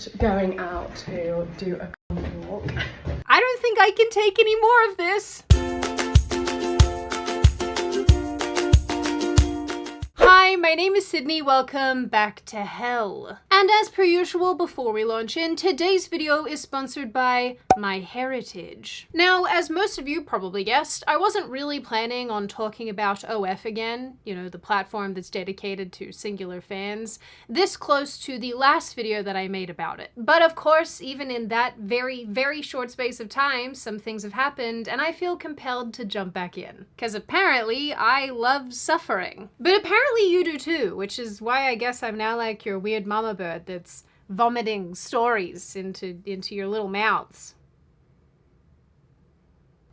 just going out to do a country walk. I don't think I can take any more of this. Hi, my name is Sydney, welcome back to hell. And as per usual, before we launch in, today's video is sponsored by MyHeritage. Now, as most of you probably guessed, I wasn't really planning on talking about OF again, you know, the platform that's dedicated to singular fans, this close to the last video that I made about it. But of course, even in that very, very short space of time, some things have happened, and I feel compelled to jump back in. Because apparently, I love suffering. But apparently you do too, which is why I guess I'm now like your weird mama bird that's vomiting stories into your little mouths.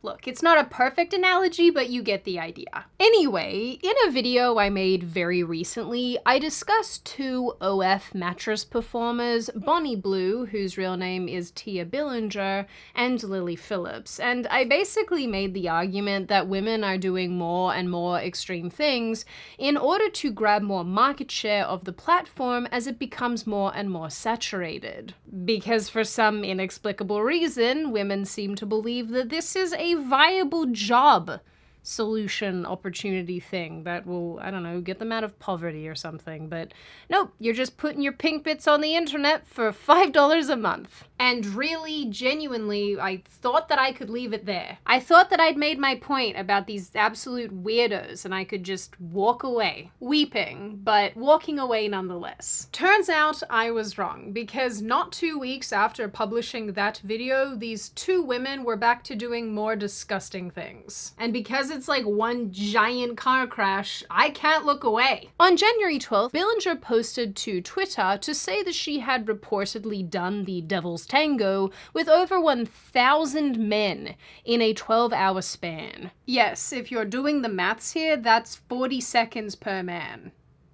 Look, it's not a perfect analogy, but you get the idea. Anyway, in a video I made very recently, I discussed two OF mattress performers, Bonnie Blue, whose real name is Tia Billinger, and Lily Phillips, and I basically made the argument that women are doing more and more extreme things in order to grab more market share of the platform as it becomes more and more saturated. Because for some inexplicable reason, women seem to believe that this is a viable job solution opportunity thing that will, I don't know, get them out of poverty or something. But nope, you're just putting your pink bits on the internet for $5 a month. And really, genuinely, I thought that I could leave it there. I thought that I'd made my point about these absolute weirdos and I could just walk away, weeping, but walking away nonetheless. Turns out I was wrong, because not 2 weeks after publishing that video, these two women were back to doing more disgusting things. And because it's like one giant car crash, I can't look away. On January 12th, Billinger posted to Twitter to say that she had reportedly done the Devil's Tango with over 1,000 men in a 12-hour span. Yes, if you're doing the maths here, that's 40 seconds per man.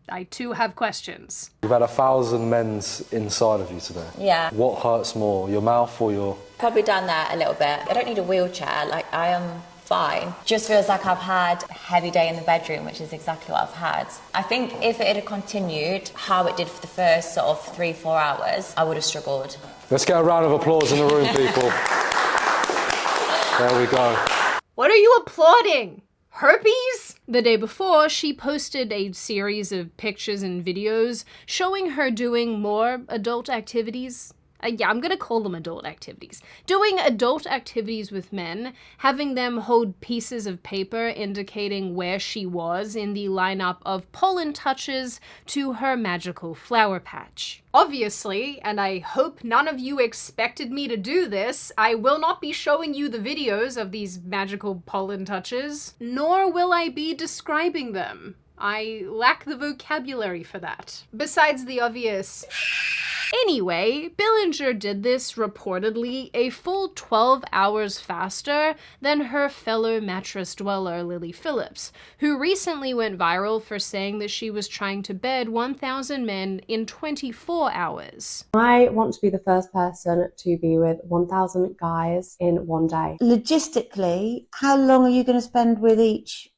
I too have questions. You've had 1,000 men's inside of you today. Yeah. What hurts more, your mouth or your... Probably down there a little bit. I don't need a wheelchair, like I am fine. Just feels like I've had a heavy day in the bedroom, which is exactly what I've had. I think if it had continued how it did for the first sort of 3-4 hours, I would have struggled. Let's get a round of applause in the room, people. There we go. What are you applauding? Herpes? The day before, she posted a series of pictures and videos showing her doing more adult activities. Yeah, I'm gonna call them adult activities. Doing adult activities with men, having them hold pieces of paper indicating where she was in the lineup of pollen touches to her magical flower patch. Obviously, and I hope none of you expected me to do this, I will not be showing you the videos of these magical pollen touches, nor will I be describing them. I lack the vocabulary for that. Besides the obvious... Anyway, Billinger did this reportedly a full 12 hours faster than her fellow mattress dweller Lily Phillips, who recently went viral for saying that she was trying to bed 1,000 men in 24 hours. I want to be the first person to be with 1,000 guys in one day. Logistically, how long are you going to spend with each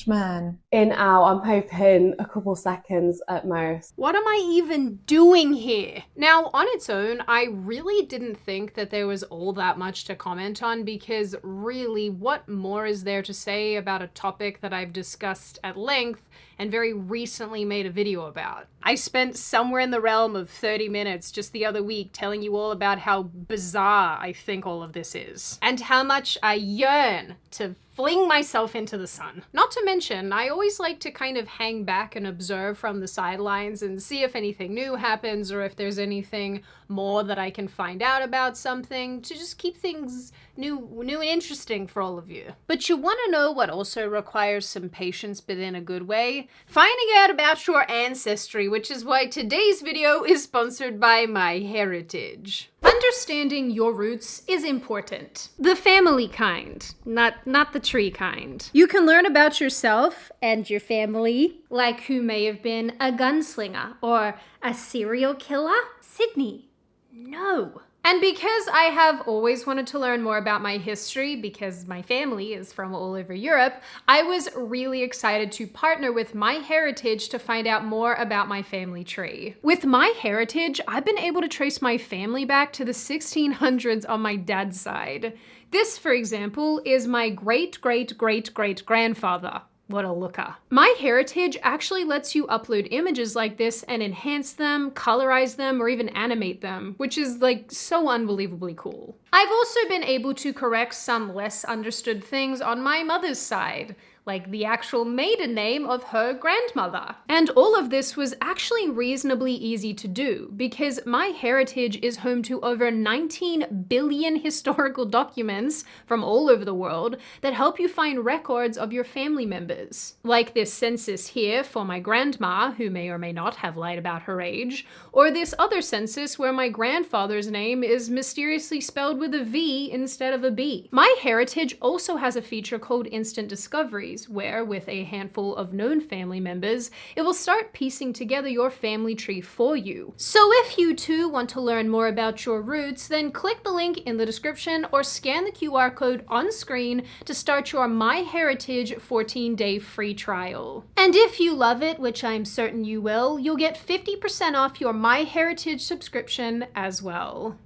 man? In out, I'm hoping a couple seconds at most. What am I even doing here? Now, on its own, I really didn't think that there was all that much to comment on, because really, what more is there to say about a topic that I've discussed at length and very recently made a video about? I spent somewhere in the realm of 30 minutes just the other week telling you all about how bizarre I think all of this is, and how much I yearn to fling myself into the sun. Not to mention, I always like to kind of hang back and observe from the sidelines and see if anything new happens or if there's anything more that I can find out about something to just keep things new and interesting for all of you. But you want to know what also requires some patience, but in a good way? Finding out about your ancestry, which is why today's video is sponsored by MyHeritage. Understanding your roots is important. The family kind, not the tree kind. You can learn about yourself and your family, like who may have been a gunslinger or a serial killer. Sydney, no. And because I have always wanted to learn more about my history, because my family is from all over Europe, I was really excited to partner with MyHeritage to find out more about my family tree. With MyHeritage, I've been able to trace my family back to the 1600s on my dad's side. This, for example, is my great-great-great-great-grandfather. What a looker. MyHeritage actually lets you upload images like this and enhance them, colorize them, or even animate them, which is like so unbelievably cool. I've also been able to correct some less understood things on my mother's side, like the actual maiden name of her grandmother. And all of this was actually reasonably easy to do because MyHeritage is home to over 19 billion historical documents from all over the world that help you find records of your family members. Like this census here for my grandma, who may or may not have lied about her age, or this other census where my grandfather's name is mysteriously spelled with a V instead of a B. MyHeritage also has a feature called Instant Discovery, where, with a handful of known family members, it will start piecing together your family tree for you. So if you too want to learn more about your roots, then click the link in the description or scan the QR code on screen to start your MyHeritage 14-day free trial. And if you love it, which I'm certain you will, you'll get 50% off your MyHeritage subscription as well.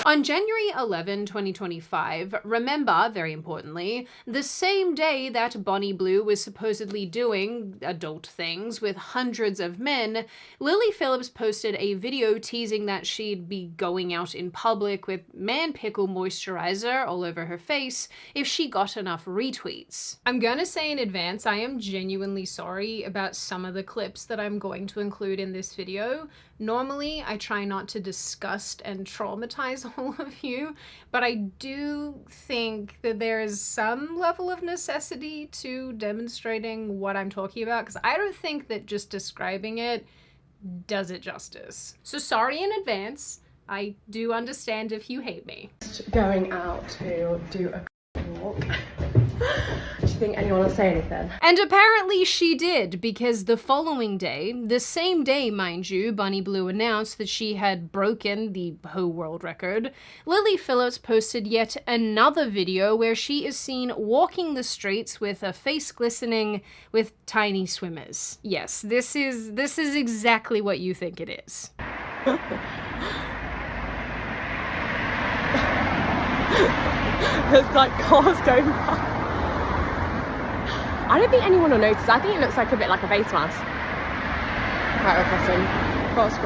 On January 11, 2025, remember, very importantly, the same day that Bonnie Blue was supposedly doing adult things with hundreds of men, Lily Phillips posted a video teasing that she'd be going out in public with man pickle moisturizer all over her face if she got enough retweets. I'm gonna say in advance, I am genuinely sorry about some of the clips that I'm going to include in this video. Normally, I try not to disgust and traumatize all of you, but I do think that there is some level of necessity to demonstrating what I'm talking about, because I don't think that just describing it does it justice. So sorry in advance. I do understand if you hate me. Going out to do a walk. Do you think anyone will say anything? And apparently she did, because the following day, the same day, mind you, Bonnie Blue announced that she had broken the whole world record, Lily Phillips posted yet another video where she is seen walking the streets with a face glistening with tiny swimmers. Yes, this is exactly what you think it is. There's like cars going by. I don't think anyone will notice. I think it looks like a bit like a face mask. Right, we're crossing. Cross.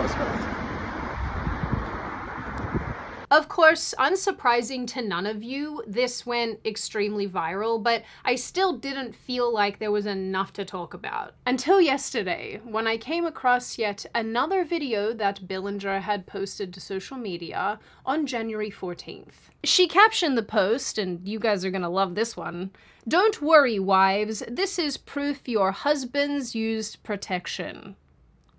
Of course, unsurprising to none of you, this went extremely viral, but I still didn't feel like there was enough to talk about. Until yesterday, when I came across yet another video that Billinger had posted to social media on January 14th. She captioned the post, and you guys are gonna love this one, "Don't worry, wives, this is proof your husbands used protection."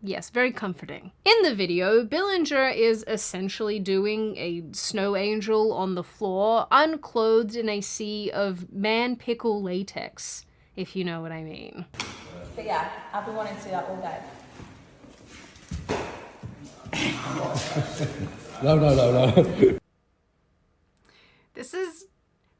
Yes, very comforting. In the video, Billinger is essentially doing a snow angel on the floor, unclothed in a sea of man pickle latex, if you know what I mean. But yeah, I've been wanting to do that all day. No.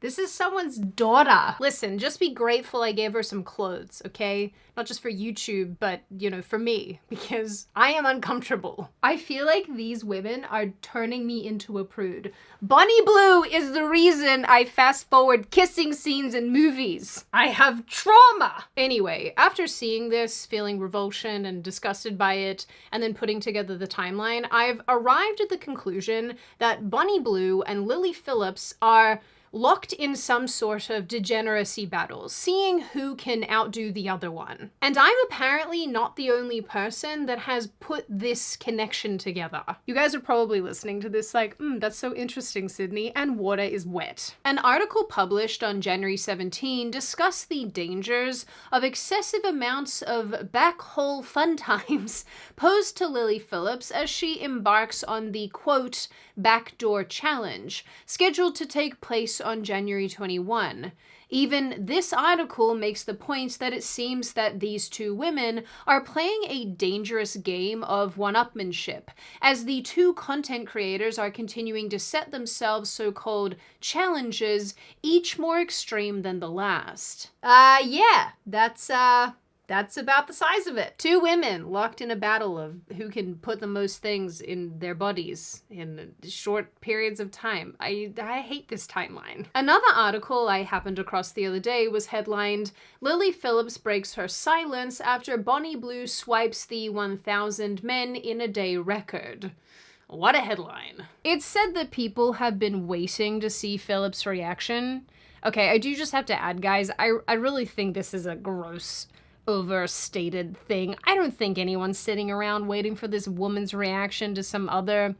This is someone's daughter. Listen, just be grateful I gave her some clothes, okay? Not just for YouTube, but, you know, for me, because I am uncomfortable. I feel like these women are turning me into a prude. Bonnie Blue is the reason I fast forward kissing scenes in movies. I have trauma. Anyway, after seeing this, feeling revulsion and disgusted by it, and then putting together the timeline, I've arrived at the conclusion that Bonnie Blue and Lily Phillips are locked in some sort of degeneracy battles, seeing who can outdo the other one. And I'm apparently not the only person that has put this connection together. You guys are probably listening to this like, that's so interesting, Sydney, and water is wet. An article published on January 17 discussed the dangers of excessive amounts of backhole fun times posed to Lily Phillips as she embarks on the, quote, backdoor challenge, scheduled to take place on January 21. Even this article makes the point that it seems that these two women are playing a dangerous game of one-upmanship, as the two content creators are continuing to set themselves so-called challenges, each more extreme than the last. Yeah, that's about the size of it. Two women locked in a battle of who can put the most things in their bodies in short periods of time. I hate this timeline. Another article I happened across the other day was headlined, "Lily Phillips breaks her silence after Bonnie Blue swipes the 1,000 men in a day record." What a headline. It's said that people have been waiting to see Phillips' reaction. Okay, I do just have to add, guys, I really think this is a gross, overstated thing. I don't think anyone's sitting around waiting for this woman's reaction to some other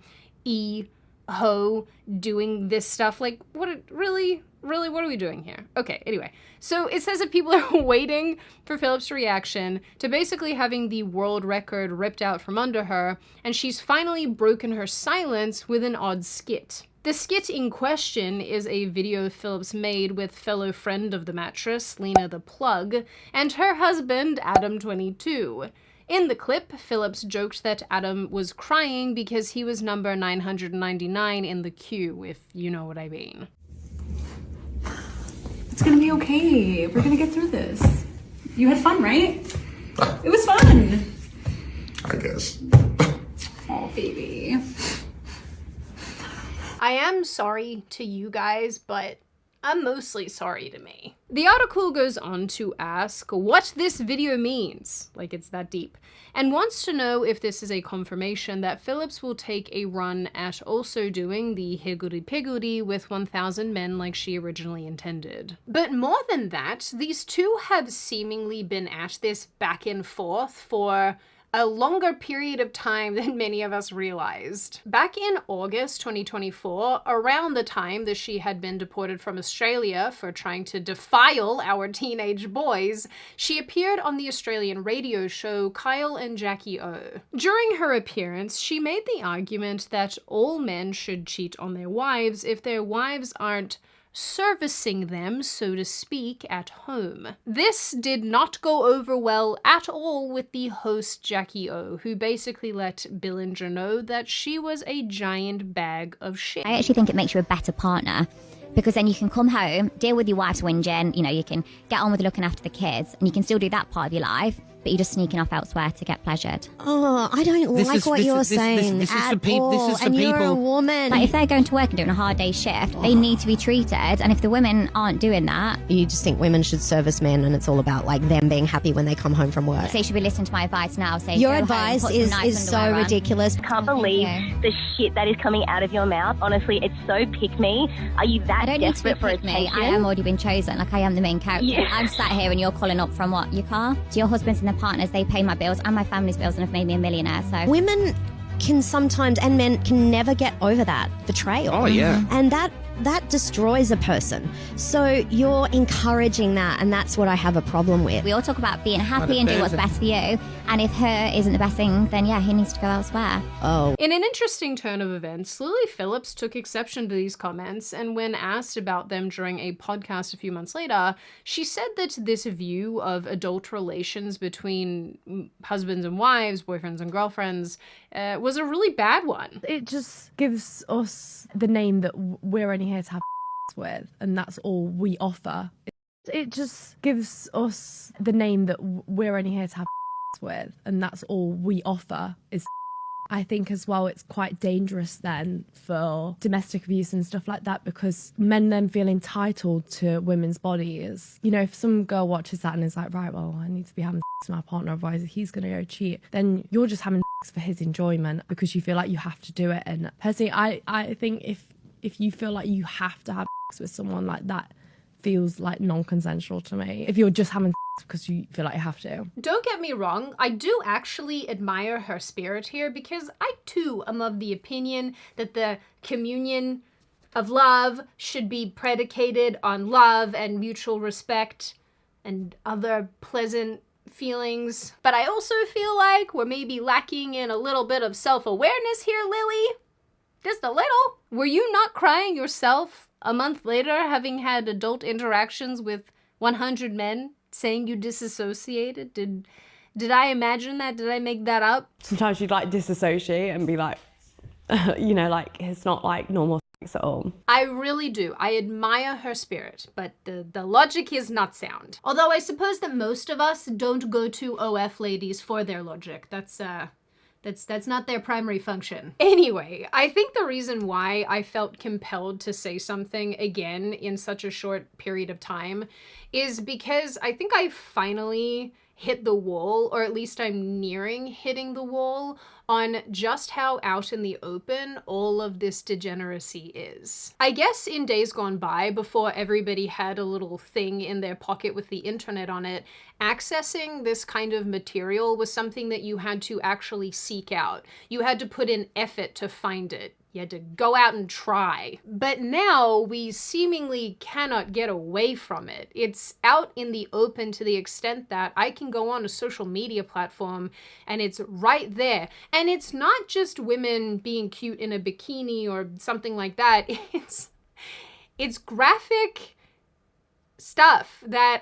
ho doing this stuff. Like, really, what are we doing here? Okay, anyway. So it says that people are waiting for Phillips' reaction to basically having the world record ripped out from under her, and she's finally broken her silence with an odd skit. The skit in question is a video Phillips made with fellow friend of the mattress, Lena the Plug, and her husband, Adam 22. In the clip, Phillips joked that Adam was crying because he was number 999 in the queue, if you know what I mean. It's gonna be okay. We're gonna get through this. You had fun, right? It was fun. I guess. Oh, baby. I am sorry to you guys, but I'm mostly sorry to me. The article goes on to ask what this video means, like it's that deep, and wants to know if this is a confirmation that Phillips will take a run at also doing the higuri-piguri with 1,000 men like she originally intended. But more than that, these two have seemingly been at this back and forth for a longer period of time than many of us realized. Back in August 2024, around the time that she had been deported from Australia for trying to defile our teenage boys, she appeared on the Australian radio show Kyle and Jackie O. During her appearance, she made the argument that all men should cheat on their wives if their wives aren't servicing them, so to speak, at home. This did not go over well at all with the host Jackie O, who basically let Billinger know that she was a giant bag of shit. I actually think it makes you a better partner, because then you can come home, deal with your wife's whinging, you can get on with looking after the kids, and you can still do that part of your life, but you're just sneaking off elsewhere to get pleasured. Oh, I don't like what you're saying at all. And you're a woman. Like, if they're going to work and doing a hard day shift, they need to be treated. And if the women aren't doing that... You just think women should service men, and it's all about, like, them being happy when they come home from work. So you should be listening to my advice now. Say, your advice is so ridiculous. I can't believe the shit that is coming out of your mouth. Honestly, it's so pick-me. Are you that desperate for attention? I am already been chosen. Like, I am the main character. Yeah. I'm sat here and you're calling up from what? Your car? So your husbands and their partners, they pay my bills and my family's bills and have made me a millionaire. So women can sometimes, and men can never get over that betrayal. Oh, yeah. And that destroys a person. So you're encouraging that, and that's what I have a problem with. We all talk about being happy and do what's best for you, and if her isn't the best thing, then yeah, he needs to go elsewhere. Oh. In an interesting turn of events, Lily Phillips took exception to these comments, and when asked about them during a podcast a few months later, she said that this view of adult relations between husbands and wives, boyfriends and girlfriends, was a really bad one. It just gives us the name that we're only here to have with, and that's all we offer. It just gives us the name that we're only here to have with, and that's all we offer is. I think as well it's quite dangerous then for domestic abuse and stuff like that, because men then feel entitled to women's bodies. If some girl watches that and is like, right, well, I need to be having sex with my partner, otherwise he's going to go cheat, then you're just having sex for his enjoyment because you feel like you have to do it. And personally, I think if you feel like you have to have sex with someone, like that feels like non-consensual to me. If you're just having sex because you feel like you have to. Don't get me wrong, I do actually admire her spirit here, because I too am of the opinion that the communion of love should be predicated on love and mutual respect and other pleasant feelings. But I also feel like we're maybe lacking in a little bit of self-awareness here, Lily. Just a little. Were you not crying yourself A month later, having had adult interactions with 100 men saying you disassociated? Did I imagine that? Did I make that up? Sometimes you'd like disassociate and be like, you know, like it's not like normal sex at all. I really do. I admire her spirit, but the logic is not sound. Although I suppose that most of us don't go to OF ladies for their logic. That's not their primary function. Anyway, I think the reason why I felt compelled to say something again in such a short period of time is because I think I finally hit the wall, or at least I'm nearing hitting the wall, on just how out in the open all of this degeneracy is. I guess in days gone by, before everybody had a little thing in their pocket with the internet on it, accessing this kind of material was something that you had to actually seek out. You had to put in effort to find it. You had to go out and try. But now we seemingly cannot get away from it. It's out in the open to the extent that I can go on a social media platform and it's right there. And it's not just women being cute in a bikini or something like that. It's graphic stuff that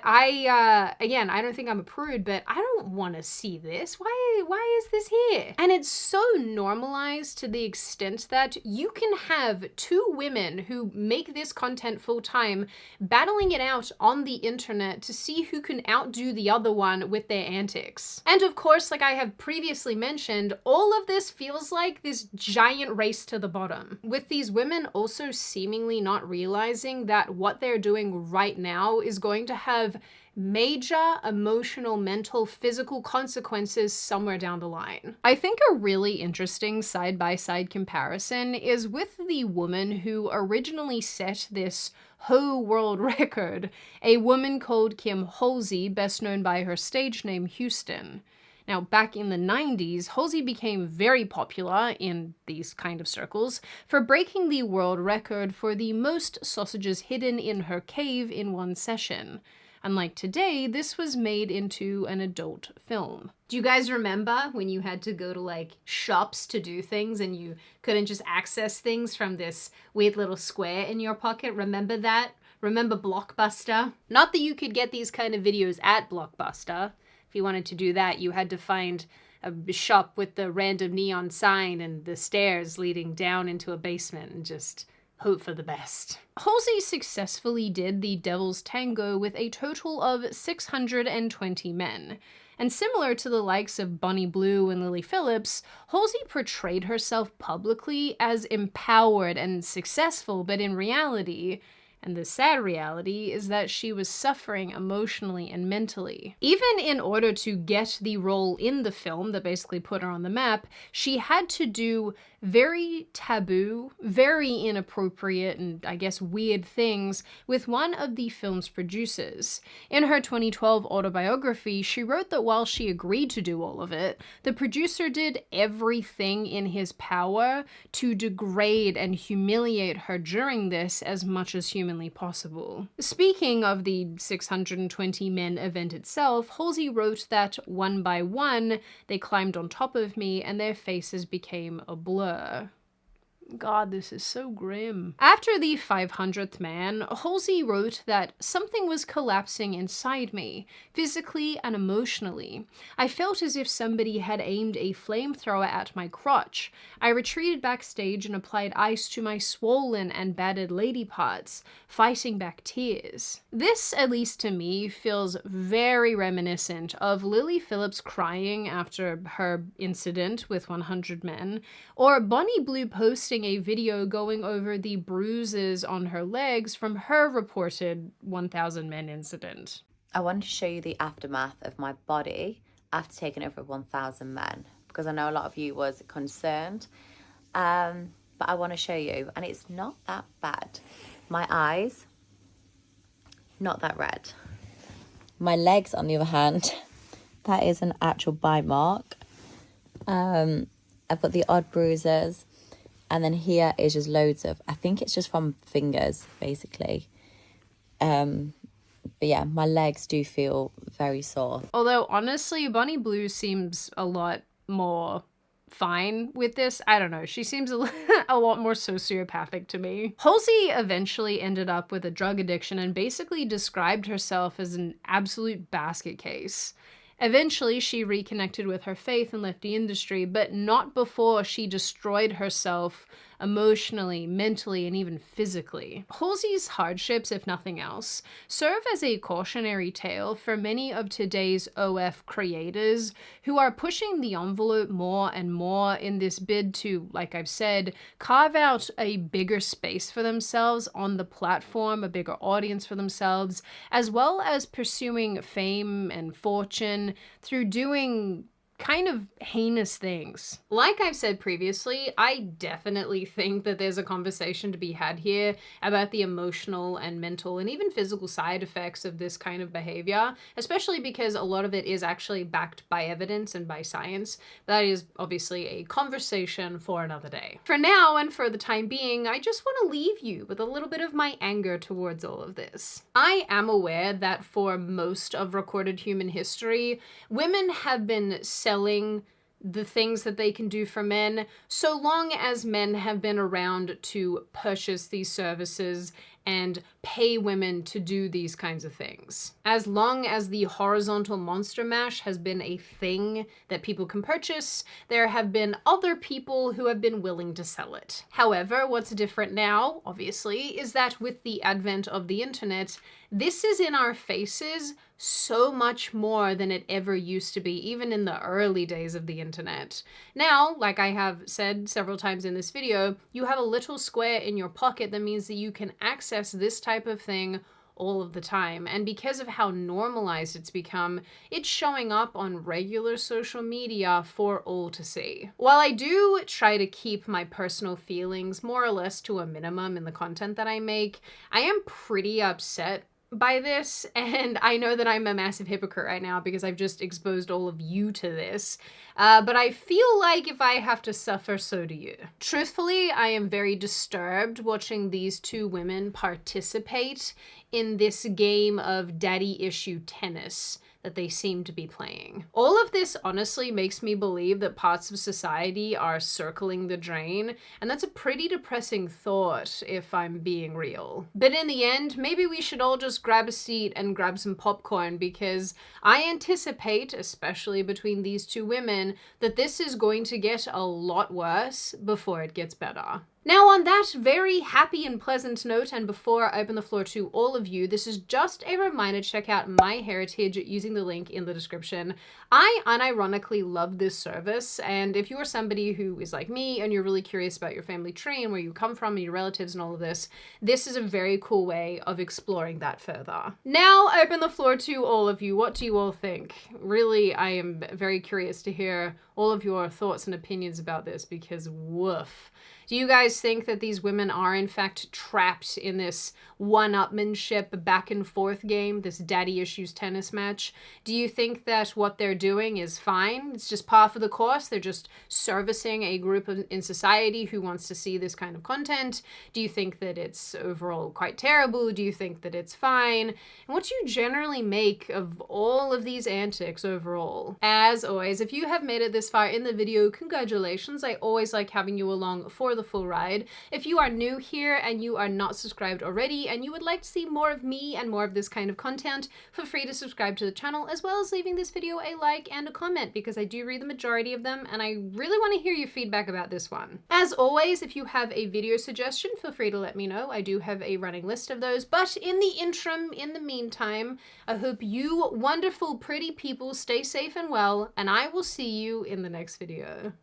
again, I don't think I'm a prude, but I don't want to see this. Why is this here? And it's so normalized to the extent that you can have two women who make this content full time battling it out on the internet to see who can outdo the other one with their antics. And of course, like I have previously mentioned, all of this feels like this giant race to the bottom, with these women also seemingly not realizing that what they're doing right now is going to have major emotional, mental, physical consequences somewhere down the line. I think a really interesting side-by-side comparison is with the woman who originally set this whole world record, a woman called Kim Halsey, best known by her stage name Houston. Now, back in the 90s, Halsey became very popular in these kind of circles for breaking the world record for the most sausages hidden in her cave in one session. Unlike today, this was made into an adult film. Do you guys remember when you had to go to like shops to do things and you couldn't just access things from this weird little square in your pocket? Remember that? Remember Blockbuster? Not that you could get these kind of videos at Blockbuster. If you wanted to do that, you had to find a shop with the random neon sign and the stairs leading down into a basement and just hope for the best. Halsey successfully did the Devil's Tango with a total of 620 men. And similar to the likes of Bonnie Blue and Lily Phillips, Halsey portrayed herself publicly as empowered and successful, but in reality, and the sad reality is that she was suffering emotionally and mentally. Even in order to get the role in the film that basically put her on the map, she had to do very taboo, very inappropriate, and I guess weird things with one of the film's producers. In her 2012 autobiography, she wrote that while she agreed to do all of it, the producer did everything in his power to degrade and humiliate her during this as much as humanly possible. Speaking of the 620 men event itself, Halsey wrote that one by one, they climbed on top of me and their faces became a blur. God, this is so grim. After the 500th man, Halsey wrote that something was collapsing inside me, physically and emotionally. I felt as if somebody had aimed a flamethrower at my crotch. I retreated backstage and applied ice to my swollen and battered lady parts, fighting back tears. This, at least to me, feels very reminiscent of Lily Phillips crying after her incident with 100 men, or Bonnie Blue posting a video going over the bruises on her legs from her reported 1,000 men incident. I wanted to show you the aftermath of my body after taking over 1,000 men, because I know a lot of you was concerned, but I want to show you, and it's not that bad. My eyes, not that red. My legs, on the other hand, that is an actual bite mark. I've got the odd bruises. And then here is just loads of, I think it's just from fingers, basically. But yeah, my legs do feel very sore. Although, honestly, Bonnie Blue seems a lot more fine with this. I don't know. She seems a lot more sociopathic to me. Halsey eventually ended up with a drug addiction and basically described herself as an absolute basket case. Eventually, she reconnected with her faith and left the industry, but not before she destroyed herself emotionally, mentally, and even physically. Halsey's hardships, if nothing else, serve as a cautionary tale for many of today's OF creators who are pushing the envelope more and more in this bid to, like I've said, carve out a bigger space for themselves on the platform, a bigger audience for themselves, as well as pursuing fame and fortune through doing kind of heinous things. Like I've said previously, I definitely think that there's a conversation to be had here about the emotional and mental and even physical side effects of this kind of behavior, especially because a lot of it is actually backed by evidence and by science. That is obviously a conversation for another day. For now and for the time being, I just want to leave you with a little bit of my anger towards all of this. I am aware that for most of recorded human history, women have been selling the things that they can do for men so long as men have been around to purchase these services and pay women to do these kinds of things. As long as the horizontal monster mash has been a thing that people can purchase, there have been other people who have been willing to sell it. However, what's different now, obviously, is that with the advent of the internet, this is in our faces so much more than it ever used to be, even in the early days of the internet. Now, like I have said several times in this video, you have a little square in your pocket that means that you can access this type of thing all of the time. And because of how normalized it's become, it's showing up on regular social media for all to see. While I do try to keep my personal feelings more or less to a minimum in the content that I make, I am pretty upset by this, and I know that I'm a massive hypocrite right now because I've just exposed all of you to this, but I feel like if I have to suffer, so do you. Truthfully, I am very disturbed watching these two women participate in this game of daddy issue tennis that they seem to be playing. All of this honestly makes me believe that parts of society are circling the drain, and that's a pretty depressing thought if I'm being real. But in the end, maybe we should all just grab a seat and grab some popcorn, because I anticipate, especially between these two women, that this is going to get a lot worse before it gets better. Now, on that very happy and pleasant note, and before I open the floor to all of you, this is just a reminder to check out MyHeritage using the link in the description. I unironically love this service, and if you are somebody who is like me and you're really curious about your family tree and where you come from and your relatives and all of this, this is a very cool way of exploring that further. Now, I open the floor to all of you. What do you all think? Really, I am very curious to hear all of your thoughts and opinions about this, because woof. Do you guys think that these women are in fact trapped in this one-upmanship back and forth game, this daddy issues tennis match? Do you think that what they're doing is fine? It's just par for the course? They're just servicing a group in society who wants to see this kind of content? Do you think that it's overall quite terrible? Do you think that it's fine? And what do you generally make of all of these antics overall? As always, if you have made it this far in the video, congratulations. I always like having you along for the full ride. If you are new here and you are not subscribed already and you would like to see more of me and more of this kind of content, feel free to subscribe to the channel, as well as leaving this video a like and a comment, because I do read the majority of them and I really want to hear your feedback about this one. As always, if you have a video suggestion, feel free to let me know. I do have a running list of those, but in the interim, in the meantime, I hope you wonderful, pretty people stay safe and well, and I will see you in the next video.